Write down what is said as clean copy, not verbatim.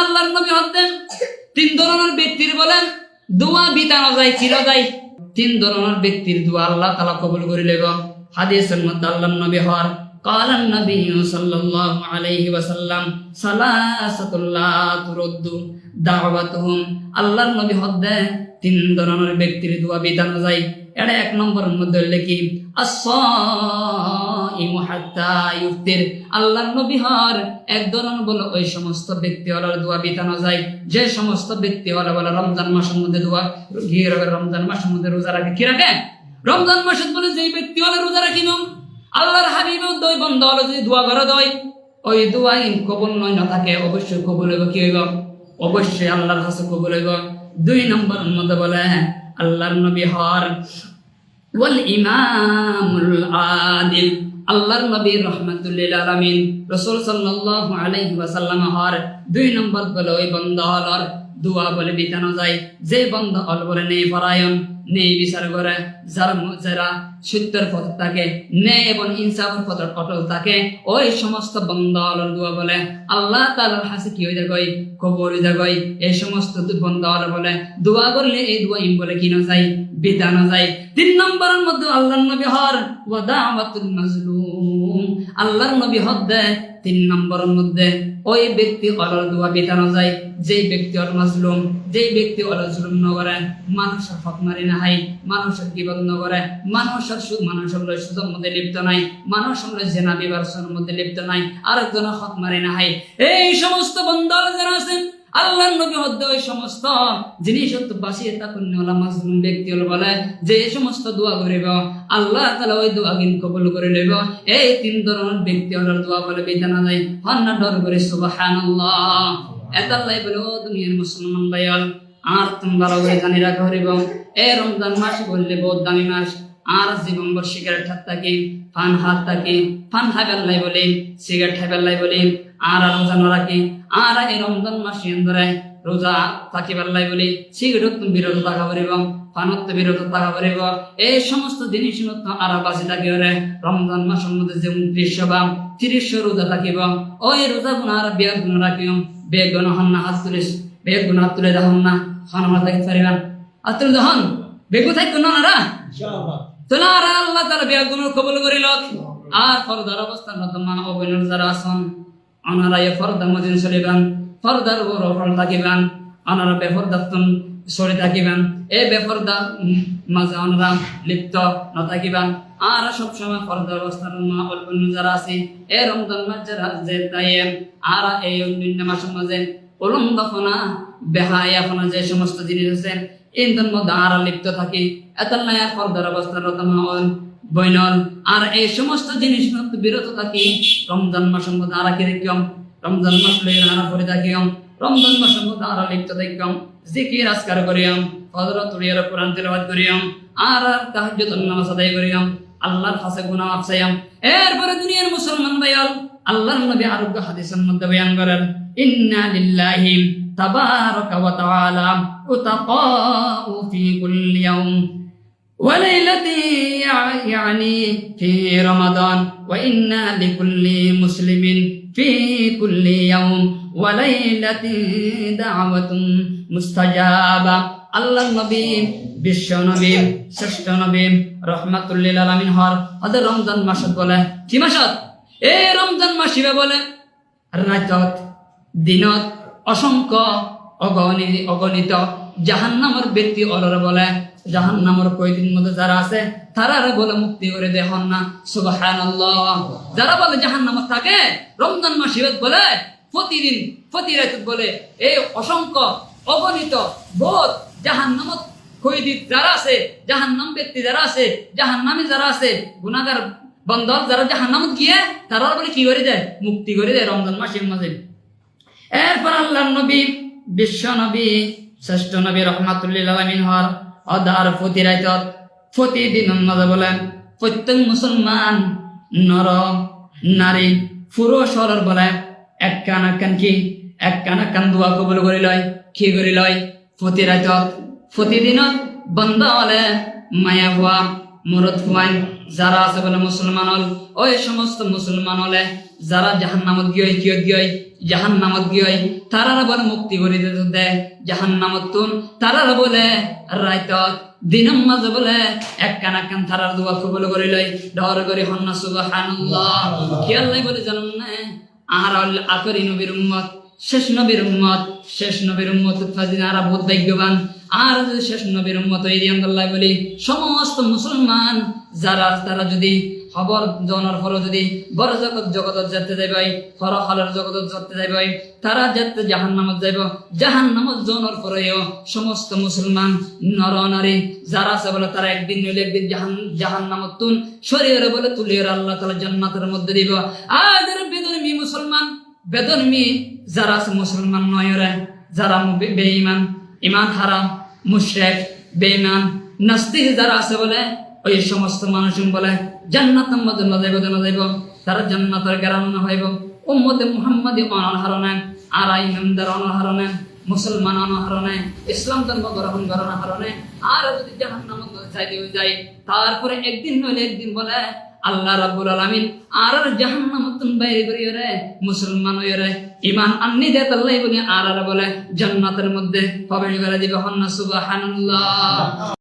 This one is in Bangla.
আল্লাহর নবী হতেন তিন ধরনের ব্যক্তির বলেন দোয়া বিতানো যায় চিরা যায়। তিন ধরনের ব্যক্তির দোয়া আল্লাহ তাআলা কবুল করে লইব। হাদিসের মধ্যে আল্লাহর নবী হর قال النبي صلى الله عليه وسلم ثلاثة لا ترد دعوتهم আল্লাহর নবী হদে তিন ধরনের ব্যক্তির দোয়া বিতানো যায়। এটা এক নম্বরের মধ্যে হইলে কি as-সাইমু হাত্তা ইফতির আল্লাহর নবী হর এক ধরনের বলে ওই সমস্ত ব্যক্তি হলার দোয়া বিতানো যায় যে সমস্ত ব্যক্তি হলা বলে রমজান মাসের মধ্যে দোয়া গিয়ে রমজান মাসের মধ্যে রোজা রাখে। কি রাখে? রমজান মাসের বলে যেই ব্যক্তি হলে রোজা রাখিব আল্লাহর হাবিব দুই বন্ধ হলো যদি দোয়া করে দেয় ওই দোয়া কবুল নয় না থাকে অবশ্যই কবুল হইব। কি হইব? অবশ্যই আল্লাহর কাছে কবুল হইব। দুই নম্বরের মধ্যে বলে আল্লাহর নবী হর ওয়াল ইমামুল আদিল আল্লাহর নবী রাহমাতুল লিল আলামিন রাসূল সাল্লাল্লাহু আলাইহি ওয়াসাল্লাম হর দুই নম্বর বলে ওই বন্ধ হলর দোয়া বলে বিতানো যায় যে বন্ধ হল বলে নেই পরায়ণ নেই বিচার করে যারা সত্যের পথ থাকে নেই এবং ইনসাফের পথ অটল থাকে ওই সমস্ত বন্দাওয়ালার দোয়া বলে আল্লাহ তাআলার কাছে কি হয়ে যায় কবুল হয়ে যায়। এই সমস্ত বন্দাওয়ালা বলে দোয়া করলে এই দোয়া বলে কি না যায় বিধানো যায়। তিন নম্বরের মধ্যে আল্লাহর নবী হর ওয়া দাওয়াতুল মাজলুম আল্লাহর নবী হদে তিন নম্বরের মধ্যে ওই ব্যক্তি অলর দোয়া বিধানো যায় যেই ব্যক্তি অল মাজলুম যেই ব্যক্তি অল জুলুম ন করে মানুষের হক মারি না হয় মানুষের গীবত ন করে মানুষের সুযোগ মধ্যে লিপ্ত নাই মানুষের জেনা বিবাহের মধ্যে লিপ্ত নাই আরেকজনের হক মারি না হয় এই সমস্ত বন্ধু যারা আছেন আল্লাহর নবী হদ্দে ওই সমস্ত জিনিস বাঁচিয়ে থাকুন মাজলুম ব্যক্তি হল বলে যে সমস্ত দোয়া করিব আল্লাহ তাআলা ওই দোয়া কিন কবুল করে লইব। এই তিন ধরনের ব্যক্তি হল দোয়া বলে বিধানা যায় হন্না ডর করে সুবহানাল্লাহ। এতাল্লাই বলে ও দুনিয়ার মুসলমান ভাইয়াল আর তুমি ভালো করে জানি রাখা হরিব এই রমজান মাস বললে বহুত দামি মাস আর জীবন ভর সিগারেট হাত থাকে পান হাত থাকে পান হাইবেল্লাই বলে সিগারেট হাইবেল্লাই বলে আর রোজা না রাখি আর এই রমজান মাস ধরে রোজা থাকি বেল্লাই বলে সিগারেট তুমি বিরত থাকা পারিব পানত বিরত থাকা পারিব এই সমস্ত জিনিস আর বাঁচি থাকি ওরে রমজান মাসের মধ্যে যে 30 রোজা থাকিব ওই রোজা গুণ আর বিয়ার গুণ রাখিও বেগ গুণ হন না হাত তুলে বেগ গুণ হাত তুলে যখন না খানা থাকি পারিবেন হাত তুলে যখন বেগু থাকতো না না তোলা আর আল্লাহ তাআলা বিয়ার গুণ কবুল করিল। আর ফরদার অবস্থান মা অবৈনর যারা আছেন অনারা এ ফরদা মদিন চলিবেন ফরদার ওর ফল থাকিবেন অনারা বেফরদাতন সরে থাকিবেন এই বেফরদা মাঝে অনারা লিপ্ত না থাকিবেন আর সবসময় ফরদার অবস্থান মা অল্পন্য যারা আছে এই রমজান মাস যারা যে তাই আর এই অন্যান্য মাসের মাঝে উলঙ্গফনা বেহায়াফনা যে সমস্ত জিনিস আছে ইন্ধন মধ্যে আর লিপ্ত থাকি এতাল্লাই আর ফরদার অবস্থান বৈনল আর এই সমস্ত জিনিস বিরত থাকি রমজান মাসের মধ্যে আর কি দেখম রমজান মাস লইয়া আর পরে থাকিম রমজান মাসের মধ্যে আর লিপ্ত থাকিম জিকির আজকার করিয়াম হযরত উলিয়ার কোরআন তেলাওয়াত করিয়াম আর তাহাজ্জুদ নামাজ আদায় করিয়াম আল্লাহর কাছে গুনাহ মাফ চাইয়াম। এরপরে দুনিয়ার মুসলমান ভাইয়াল আল্লাহর নবী আরোগ্য হাদিসের মধ্যে বয়ান করেন ইন্না লিল্লাহি তাবারাকা ওয়া তাআলা উতাকাউ ফি কুল্লি ইয়াউম وليلتي يعني في رمضان وإنا لكل مسلم في كل يوم وليلة دعوة مستجابة الله النبي বিশ্ব নবী শ্রেষ্ঠ নবী রাহমাতুল লিল আলামিন হর ওদের রমজান মাসত বলে কি মাসত এই রমজান মাসিবে বলে রাতত দিনত অসংখ্য অগণিত জাহান্নামের ব্যক্তি অলর বলে জাহান্নামের কয়দিন মধ্যে যারা আছে তারারে বলে মুক্তি করে দেহন না সুবহানাল্লাহ। যারা বলে জাহান্নামে থাকে রমজান মাসিবে বলে প্রতিদিন প্রতি রাত বলে এই অসংখ্য অগণিত বহুত জাহান্নামত কয়দিন যারা আছে জাহান্নাম ব্যক্তি যারা আছে জাহান্নামী যারা আছে গুনাহগার বন্দর যারা জাহান্নামত গিয়ে তারা বলে কি করে দেয় মুক্তি করে দেয় রমজান মাসের মাঝে। এরপর আল্লাহর নবী বিশ্ব নবী শ্রেষ্ঠ নবী রাহমাতুল লিল আলামিন হর অদার প্রতিরাইতত প্রতিদিন মাঝে বলেন প্রত্যেক মুসলমান নর নারী পুরুষ হলর বলে এক কান দোয়া কবুল করি লয় কি করি লয় প্রতিরাইতত প্রতিদিনত বন্ধ হলে মায়া হওয়া মরদ হুয়াইন যারা আছে বলে মুসলমান হল ওই সমস্ত মুসলমান হলে যারা জাহান্নামত গিয়ে কিয়ত গিয়ে জাহান্নামত গিয়ে তারারা বলে মুক্তি করে দিতে দেয় জাহান্নামত তুন তারারা বলে রাইতত দিনম মাঝে বলে একখান একখান তারার দোয়া কবুল করে লই ডর করে হন্না সুবহানাল্লাহ কি আল্লাহ বলে জানেন না আর আখরি নবীর উম্মত শেষ নবীর উম্মত ফাজিনারা বহুত ভাগ্যবান আর শেষ নবীর উম্মত এই আল্লাহ বলি সমস্ত মুসলমান যারা তারা যদি খবর জনের ফল যদি বড় জগত যেতে যাইবে ফর হলের জগত যেতে যাইবে তারা যেতে জাহান্নামত যাইব জাহান্নামত জনের পরেও সমস্ত মুসলমান নর নারী যারা আছে বলে তারা একদিন নইলে একদিন জাহান্নামত তুন শরীরে বলে তুলিয়ে আল্লাহ তাআলা জান্নাতের মধ্যে দিব আর বেদনমি মুসলমান বেদনমি যারা আছে মুসলমান নয় রে যারা বেঈমান ঈমান হারাম মুশরিক বেঈমান নাস্তিক যারা আছে বলে ওই সমস্ত মানুষ বলে জান্নাতের মধ্যে না যাইব তারা জান্নাতের গ্রাম হইব উম্মতে মুহাম্মাদি অনাহারণে আর ইমানদার অনাহারণে মুসলমান অনাহারণে ইসলাম ধর্ম গ্রহণ করার হারণে আর যদি জাহান্নামে যাইতে যায় তারপরে একদিন নইলে একদিন বলে আল্লাহ রাব্বুল আলামিন আর জাহান্নামতন বাইরে করিয়ে রে মুসলমান হইয়ে রে ঈমান আননি দেত আল্লাহ বলে আর বলে জান্নাতের মধ্যে প্রবেশ করে দিবে হন্না সুবহানাল্লাহ।